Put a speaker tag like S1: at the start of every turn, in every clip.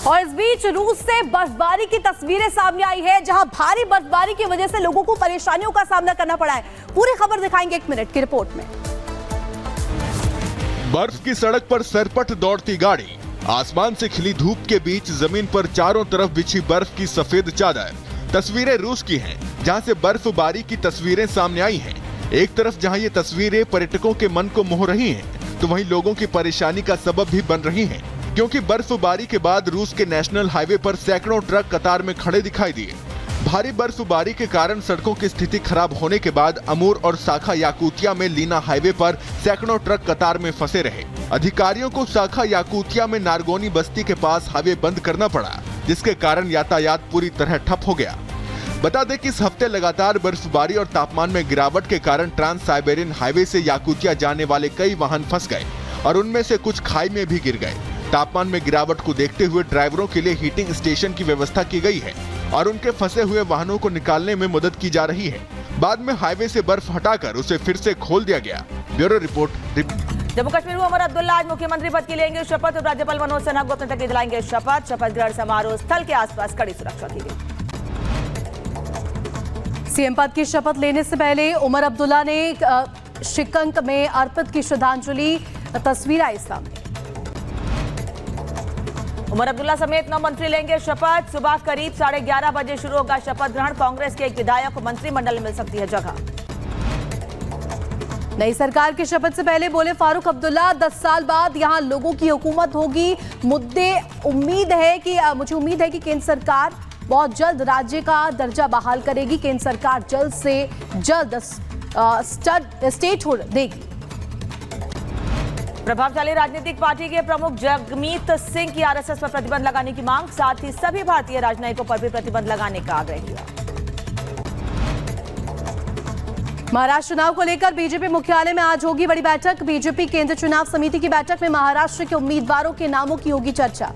S1: और इस बीच रूस से बर्फबारी की तस्वीरें सामने आई है, जहां भारी बर्फबारी की वजह से लोगों को परेशानियों का सामना करना पड़ा है। पूरी खबर दिखाएंगे 1 मिनट की रिपोर्ट में।
S2: बर्फ की सड़क पर सरपट दौड़ती गाड़ी, आसमान से खिली धूप के बीच जमीन पर चारों तरफ बिछी बर्फ की सफेद चादर। तस्वीरें रूस की हैं, जहां से बर्फबारी की तस्वीरें सामने आई हैं। एक तरफ जहां ये तस्वीरें पर्यटकों के मन को मोह रही हैं, तो वहीं लोगों की परेशानी का सबब भी बन रही हैं, क्योंकि बर्फबारी के बाद रूस के नेशनल हाईवे पर सैकड़ों ट्रक कतार में खड़े दिखाई दिए। भारी बर्फबारी के कारण सड़कों की स्थिति खराब होने के बाद अमूर और शाखा याकुतिया में लीना हाईवे पर सैकड़ों ट्रक कतार में फंसे रहे। अधिकारियों को शाखा याकुतिया में नारगोनी बस्ती के पास हाईवे बंद करना पड़ा, जिसके कारण यातायात पूरी तरह ठप हो गया। बता दें कि इस हफ्ते लगातार बर्फबारी और तापमान में गिरावट के कारण ट्रांस साइबेरियन हाईवे से याकुतिया जाने वाले कई वाहन फंस गए और उनमें से कुछ खाई में भी गिर गए। तापमान में गिरावट को देखते हुए ड्राइवरों के लिए हीटिंग स्टेशन की व्यवस्था की गई है और उनके फंसे हुए वाहनों को निकालने में मदद की जा रही है। बाद में हाईवे से बर्फ हटाकर उसे फिर से खोल दिया गया। Bureau report.
S3: जम्मू कश्मीर में उमर अब्दुल्ला आज मुख्यमंत्री पद की लेंगे शपथ और राज्यपाल मनोज सिन्हा को अपने तक दिलाएंगे शपथ। शपथ ग्रहण समारोह स्थल के आसपास कड़ी सुरक्षा की गई।
S1: सीएम पद की शपथ लेने से पहले उमर अब्दुल्ला ने शिकंक में अर्पित की श्रद्धांजलि तस्वीर आई सामने।
S3: उमर अब्दुल्ला समेत 9 मंत्री लेंगे शपथ। सुबह करीब 11:30 बजे शुरू होगा शपथ ग्रहण। कांग्रेस के एक विधायक को मंत्रिमंडल में मिल सकती है जगह।
S1: नई सरकार की शपथ से पहले बोले फारूक अब्दुल्ला, 10 साल बाद यहां लोगों की हुकूमत होगी। मुझे उम्मीद है कि केंद्र सरकार बहुत जल्द राज्य का दर्जा बहाल करेगी। केंद्र सरकार जल्द से जल्द स्टेटहुड देगी।
S3: प्रभावशाली राजनीतिक पार्टी के प्रमुख जगमीत सिंह की आरएसएस पर प्रतिबंध लगाने की मांग, साथ ही सभी भारतीय राजनयिकों पर भी प्रतिबंध लगाने का आग्रह किया।
S1: महाराष्ट्र चुनाव को लेकर बीजेपी मुख्यालय में आज होगी बड़ी बैठक। बीजेपी केंद्रीय चुनाव समिति की बैठक में महाराष्ट्र के उम्मीदवारों के नामों की होगी चर्चा।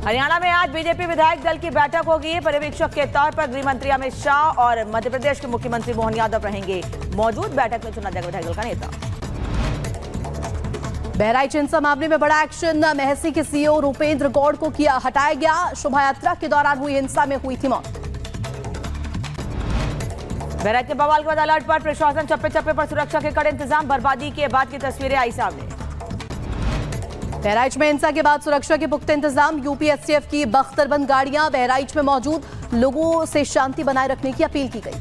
S3: हरियाणा में आज बीजेपी विधायक दल की बैठक होगी। पर्यवेक्षक के तौर पर गृह मंत्री अमित शाह और मध्य प्रदेश के मुख्यमंत्री मोहन यादव रहेंगे मौजूद। बैठक में चुना जाएगा विधायक दल का नेता।
S1: बहराइच हिंसा मामले में बड़ा एक्शन। महसी के सीईओ रूपेंद्र गौड़ को हटाया गया। शोभा यात्रा के दौरान हुई हिंसा में हुई थी मौत।
S3: बहराइच के बवाल के बाद अलर्ट पर प्रशासन, चप्पे चप्पे पर सुरक्षा के कड़े इंतजाम। बर्बादी के बाद की तस्वीरें आई सामने।
S1: बहराइच में हिंसा के बाद सुरक्षा के पुख्ते इंतजाम। यूपी एसटीएफ की बख्तरबंद गाड़ियां बहराइच में मौजूद लोगों से शांति बनाए रखने की अपील की गई।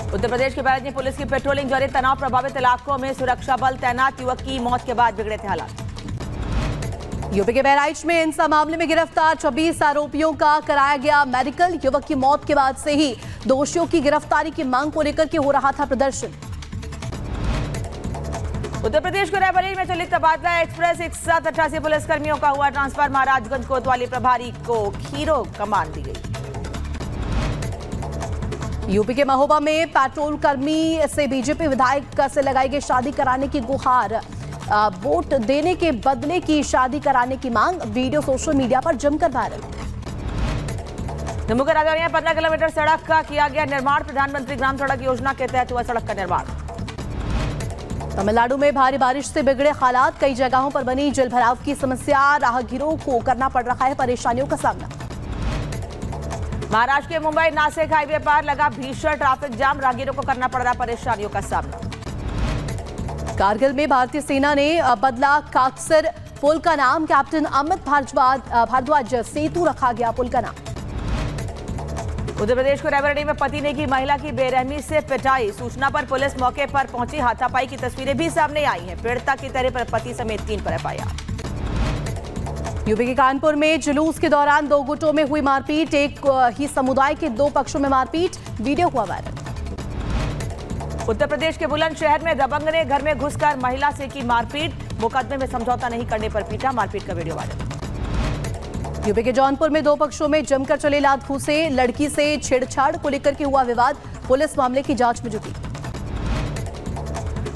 S3: उत्तर प्रदेश के बहराइच में पुलिस की पेट्रोलिंग जारी। तनाव प्रभावित इलाकों में सुरक्षा बल तैनात। युवक की मौत के बाद बिगड़े थे हालात।
S1: यूपी के बहराइच में हिंसा मामले में गिरफ्तार 26 आरोपियों का कराया गया मेडिकल। युवक की मौत के बाद से ही दोषियों की गिरफ्तारी की मांग को लेकर के हो रहा था प्रदर्शन।
S3: उत्तर प्रदेश के रायबरेली में चली तबादला एक्सप्रेस। 188 पुलिसकर्मियों का हुआ ट्रांसफर। महाराजगंज कोतवाली प्रभारी को खीरो कमान दी गई।
S1: यूपी के महोबा में पेट्रोल कर्मी से बीजेपी विधायक से लगाई गई शादी कराने की गुहार। वोट देने के बदले की शादी कराने की मांग। वीडियो सोशल मीडिया पर जमकर वायरल।
S3: जम्मू के राजौरी में 15 किलोमीटर सड़क का किया गया निर्माण। प्रधानमंत्री ग्राम सड़क योजना के तहत हुआ सड़क का निर्माण।
S1: तमिलनाडु में भारी बारिश से बिगड़े हालात। कई जगहों पर बनी जलभराव की समस्या। राहगीरों को करना पड़ रहा है परेशानियों का सामना।
S3: महाराष्ट्र के मुंबई नासिक हाईवे पर लगा भीषण ट्रैफिक जाम। राहगीरों को करना पड़ रहा परेशानियों का सामना।
S1: कारगिल में भारतीय सेना ने बदला काकसर पुल का नाम। कैप्टन अमित भारद्वाज सेतु रखा गया पुल का नाम।
S3: उत्तर प्रदेश के रायबरेली में पति ने की महिला की बेरहमी से पिटाई। सूचना पर पुलिस मौके पर पहुंची। हाथापाई की तस्वीरें भी सामने आई हैं। पीड़िता की तरह पर पति समेत 3 पर एफआईआर। यूपी के कानपुर में जुलूस के दौरान 2 गुटों में हुई मारपीट। एक ही समुदाय के 2 पक्षों में मारपीट। वीडियो हुआ वायरल। उत्तर प्रदेश के बुलंदशहर में दबंग ने घर में घुसकर महिला से की मारपीट। मुकदमे में समझौता नहीं करने पर पीटा। मारपीट का वीडियो वायरल। यूपी के जौनपुर में 2 पक्षों में जमकर चले लात घूंसे। लड़की से छेड़छाड़ को लेकर के हुआ विवाद। पुलिस मामले की जांच में जुटी।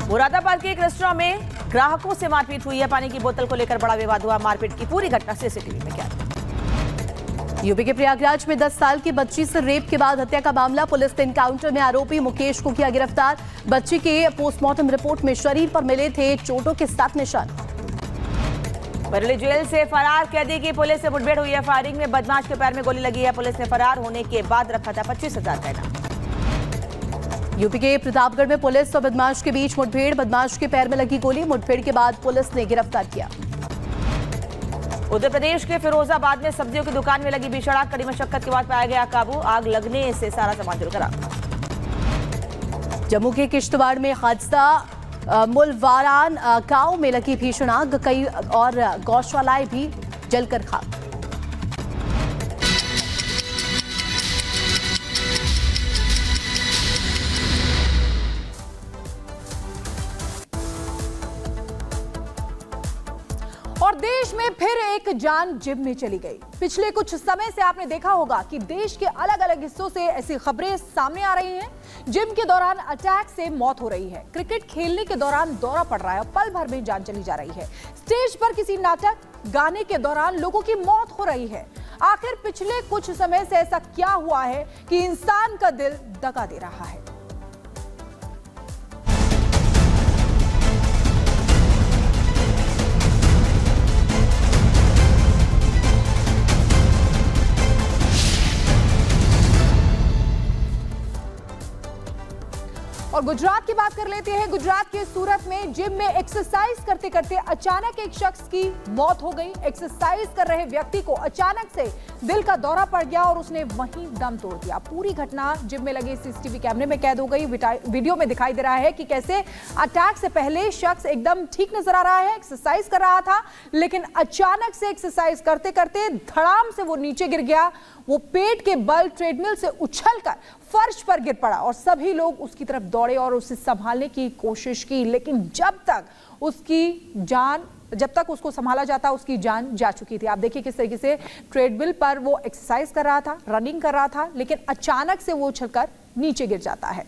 S3: मुरादाबाद के एक रेस्टोरेंट में ग्राहकों से मारपीट हुई है। पानी की बोतल को लेकर बड़ा विवाद हुआ। मारपीट की पूरी घटना सीसीटीवी में कैद। यूपी के प्रयागराज में 10 साल की बच्ची से रेप के बाद हत्या का मामला। पुलिस ने एनकाउंटर में आरोपी मुकेश को किया गिरफ्तार। बच्ची के पोस्टमार्टम रिपोर्ट में शरीर पर मिले थे चोटों के 7 निशान। बरेली जेल से फरार कैदी की पुलिस से मुठभेड़ हुई है। फायरिंग में बदमाश के पैर में गोली लगी है। पुलिस ने फरार होने के बाद रखा था 25,000 का इनाम।
S1: यूपी के प्रतापगढ़ में पुलिस और बदमाश के बीच मुठभेड़। बदमाश के पैर में लगी गोली। मुठभेड़ के बाद पुलिस ने गिरफ्तार किया।
S3: उत्तर प्रदेश के फिरोजाबाद में सब्जियों की दुकान में लगी भीषण आग। कड़ी मशक्कत के बाद पाया गया काबू। आग लगने से सारा सामान जलकर आग।
S1: जम्मू के किश्तवाड़ में हादसा। मुलवारान गांव में लगी भीषण आग। कई और गौशालाएं भी जलकर खाक। और देश में फिर एक जान जिम में चली गई। पिछले कुछ समय से आपने देखा होगा कि देश के अलग अलग हिस्सों से ऐसी खबरें सामने आ रही हैं। जिम के दौरान अटैक से मौत हो रही है। क्रिकेट खेलने के दौरान दौरा पड़ रहा है और पल भर में जान चली जा रही है। स्टेज पर किसी नाटक गाने के दौरान लोगों की मौत हो रही है। आखिर पिछले कुछ समय से ऐसा क्या हुआ है कि इंसान का दिल दगा दे रहा है। और गुजरात की बात कर लेते हैं। गुजरात के सूरत में जिम में एक्सरसाइज करते करते अचानक एक शख्स की मौत हो गई। एक्सरसाइज कर रहे व्यक्ति को अचानक से दिल का दौरा पड़ गया और उसने वहीं दम तोड़ दिया। पूरी घटना जिम में लगे सीसीटीवी कैमरे में कैद हो गई। वीडियो में दिखाई दे रहा है कि कैसे अटैक से पहले शख्स एकदम ठीक नजर आ रहा है, एक्सरसाइज कर रहा था, लेकिन अचानक से एक्सरसाइज करते करते धड़ाम से वो नीचे गिर गया। वो पेट के बल ट्रेडमिल से उछलकर फर्श पर गिर पड़ा और सभी लोग उसकी तरफ दौड़े और उसे संभालने की कोशिश की, लेकिन जब तक उसको संभाला जाता उसकी जान जा चुकी थी। आप देखिए किस तरीके से ट्रेडमिल पर वो एक्सरसाइज कर रहा था, रनिंग कर रहा था, लेकिन अचानक से वो उछलकर नीचे गिर जाता है।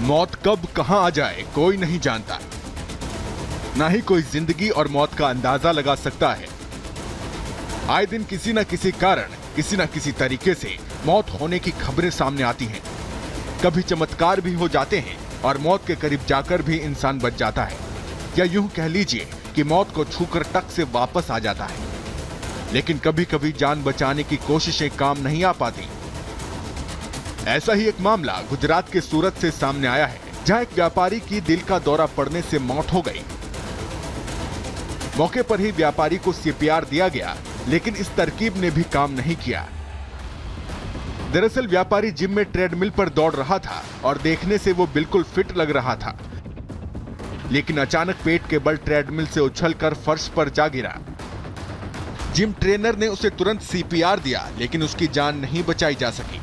S2: मौत कब कहां आ जाए कोई नहीं जानता, ना ही कोई जिंदगी और मौत का अंदाजा लगा सकता है। आए दिन किसी न किसी कारण, किसी न किसी तरीके से मौत होने की खबरें सामने आती हैं। कभी चमत्कार भी हो जाते हैं और मौत के करीब जाकर भी इंसान बच जाता है, या यूं कह लीजिए कि मौत को छूकर टक से वापस आ जाता है। लेकिन कभी कभी जान बचाने की कोशिशें काम नहीं आ पाती। ऐसा ही एक मामला गुजरात के सूरत से सामने आया है, जहां एक व्यापारी की दिल का दौरा पड़ने से मौत हो गई। मौके पर ही व्यापारी को सीपीआर दिया गया, लेकिन इस तरकीब ने भी काम नहीं किया। दरअसल व्यापारी जिम में ट्रेडमिल पर दौड़ रहा था और देखने से वो बिल्कुल फिट लग रहा था, लेकिन अचानक पेट के बल ट्रेडमिल से उछलकर फर्श पर जा गिरा। जिम ट्रेनर ने उसे तुरंत सीपीआर दिया, लेकिन उसकी जान नहीं बचाई जा सकी।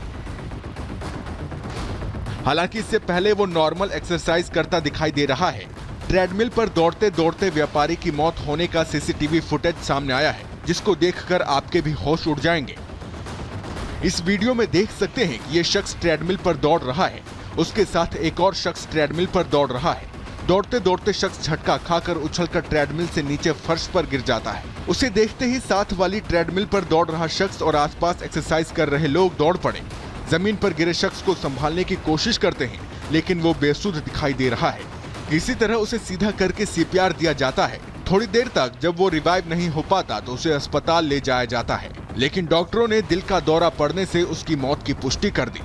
S2: हालांकि इससे पहले वो नॉर्मल एक्सरसाइज करता दिखाई दे रहा है। ट्रेडमिल पर दौड़ते दौड़ते व्यापारी की मौत होने का सीसीटीवी फुटेज सामने आया है, जिसको देखकर आपके भी होश उड़ जाएंगे। इस वीडियो में देख सकते हैं कि ये शख्स ट्रेडमिल पर दौड़ रहा है, उसके साथ एक और शख्स ट्रेडमिल पर दौड़ रहा है। दौड़ते दौड़ते शख्स झटका खाकर उछलकर ट्रेडमिल से नीचे फर्श पर गिर जाता है। उसे देखते ही साथ वाली ट्रेडमिल पर दौड़ रहा शख्स और आसपास एक्सरसाइज कर रहे लोग दौड़ पड़े। जमीन पर गिरे शख्स को संभालने की कोशिश करते हैं, लेकिन वो बेसुध दिखाई दे रहा है। इसी तरह उसे सीधा करके सीपीआर दिया जाता है। थोड़ी देर तक जब वो रिवाइव नहीं हो पाता तो उसे अस्पताल ले जाया जाता है, लेकिन डॉक्टरों ने दिल का दौरा पड़ने से उसकी मौत की पुष्टि कर दी।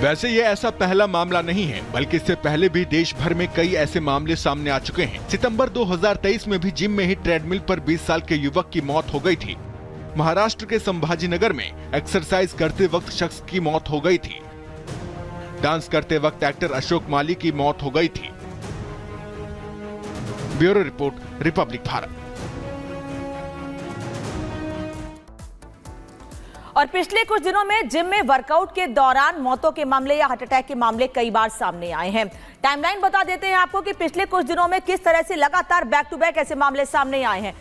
S2: वैसे ये ऐसा पहला मामला नहीं है, बल्कि इससे पहले भी देश भर में कई ऐसे मामले सामने आ चुके हैं। सितंबर 2023 में भी जिम में ही ट्रेडमिल पर 20 साल के युवक की मौत हो गई थी। महाराष्ट्र के संभाजीनगर में एक्सरसाइज करते वक्त शख्स की मौत हो गई थी। डांस करते वक्त एक्टर अशोक माली की मौत हो गई थी। Bureau report, Republic Bharat.
S3: और पिछले कुछ दिनों में जिम में वर्कआउट के दौरान मौतों के मामले या हार्ट अटैक के मामले कई बार सामने आए हैं। टाइमलाइन बता देते हैं आपको कि पिछले कुछ दिनों में किस तरह से लगातार बैक टू बैक ऐसे मामले सामने आए हैं।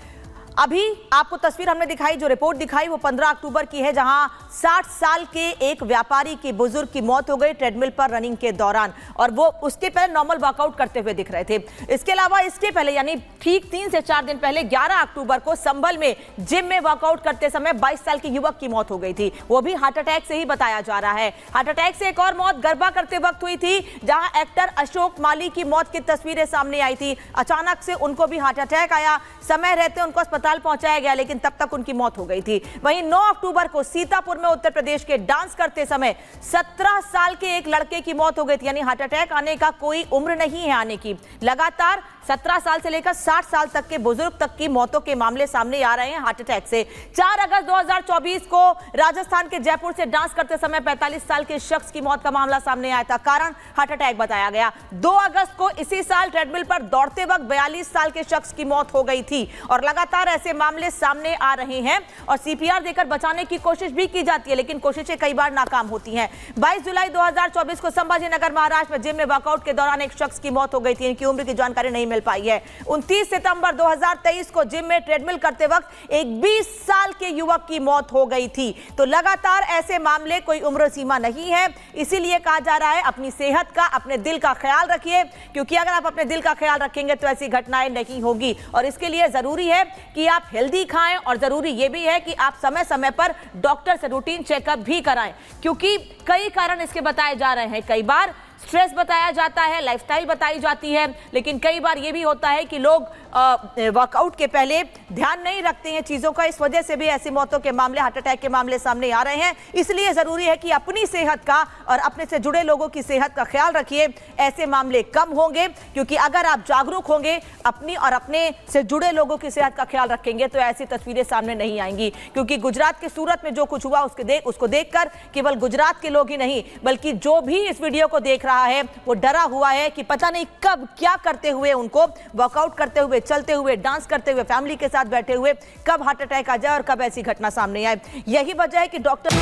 S3: अभी आपको तस्वीर हमने दिखाई, जो रिपोर्ट दिखाई वो 15 अक्टूबर की है, जहां 60 साल के एक व्यापारी की, बुजुर्ग की मौत हो गई ट्रेडमिल पर रनिंग के दौरान, और वो उसके पहले नॉर्मल वर्कआउट करते हुए दिख रहे थे। इसके अलावा इसके पहले यानी ठीक 3 से 4 दिन पहले 11 अक्टूबर को संभल में जिम में वर्कआउट करते समय 22 साल के युवक की मौत हो गई थी। वो भी हार्ट अटैक से ही बताया जा रहा है। हार्ट अटैक से एक और मौत गरबा करते वक्त हुई थी, जहां एक्टर अशोक माली की मौत की तस्वीरें सामने आई थी। अचानक से उनको भी हार्ट अटैक आया, समय रहते उनको अस्पताल पहुंचाया गया, लेकिन तब तक उनकी मौत हो गई थी। वहीं 9 अक्टूबर को सीतापुर में उत्तर प्रदेश के डांस करते समय 17 साल के एक लड़के की मौत हो गई थी। यानी हार्ट अटैक आने का कोई उम्र नहीं है आने की। लगातार 17 साल से लेकर 60 साल तक के बुजुर्ग तक की मौतों के मामले सामने आ रहे हैं हार्ट अटैक से। 4 अगस्त 2024 को राजस्थान के जयपुर से डांस करते समय 45 साल के शख्स की मौत का मामला सामने आया था, कारण हार्ट अटैक बताया गया। 2 अगस्त को इसी साल ट्रेडमिल पर दौड़ते वक्त 42 साल के शख्स की मौत हो गई थी। और लगातार ऐसे मामले सामने आ रहे हैं और सीपीआर देकर बचाने की कोशिश भी की जाती है, लेकिन कोशिशें कई बार नाकाम होती हैं। 22 जुलाई 2024 को संभाजीनगर महाराष्ट्र में जिम में वर्कआउट के दौरान एक शख्स की मौत हो गई थी। इनकी उम्र की जानकारी नहीं मिल पाई है। 29 सितंबर 2023 को जिम में ट्रेडमिल करते वक्त एक 20 साल के युवक की मौत हो गई थी। तो लगातार ऐसे मामले, कोई उम्र सीमा नहीं है। इसीलिए कहा जा रहा है अपनी सेहत का, अपने दिल का ख्याल रखिए, क्योंकि अगर आप अपने दिल का ख्याल रखेंगे तो ऐसी घटनाएं नहीं होगी। और इसके लिए जरूरी है कि आप हेल्दी खाएं, और जरूरी यह भी है कि आप समय समय पर डॉक्टर से रूटीन चेकअप भी कराएं, क्योंकि कई कारण इसके बताए जा रहे हैं। कई बार स्ट्रेस बताया जाता है, लाइफस्टाइल बताई जाती है, लेकिन कई बार यह भी होता है कि लोग वर्कआउट के पहले ध्यान नहीं रखते हैं चीजों का। इस वजह से भी ऐसी मौतों के मामले, हार्ट अटैक के मामले सामने आ रहे हैं। इसलिए जरूरी है कि अपनी सेहत का और अपने से जुड़े लोगों की सेहत का ख्याल रखिए। ऐसे मामले कम होंगे, क्योंकि अगर आप जागरूक होंगे, अपनी और अपने से जुड़े लोगों की सेहत का ख्याल रखेंगे, तो ऐसी तस्वीरें सामने नहीं आएंगी। क्योंकि गुजरात के सूरत में जो कुछ हुआ उसको देखकर केवल गुजरात के लोग ही नहीं, बल्कि जो भी इस वीडियो को देख रहा है वो डरा हुआ है कि पता नहीं कब क्या करते हुए, उनको वर्कआउट करते हुए, चलते हुए, डांस करते हुए, फैमिली के साथ बैठे हुए, कब हार्ट अटैक आ जाए और कब ऐसी घटना सामने आए। यही वजह है कि डॉक्टर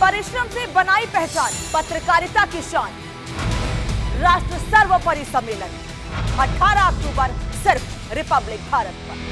S3: परिश्रम से बनाई पहचान, पत्रकारिता की शान, राष्ट्र सर्वोपरि सम्मेलन 18 अक्टूबर सिर्फ रिपब्लिक भारत पर।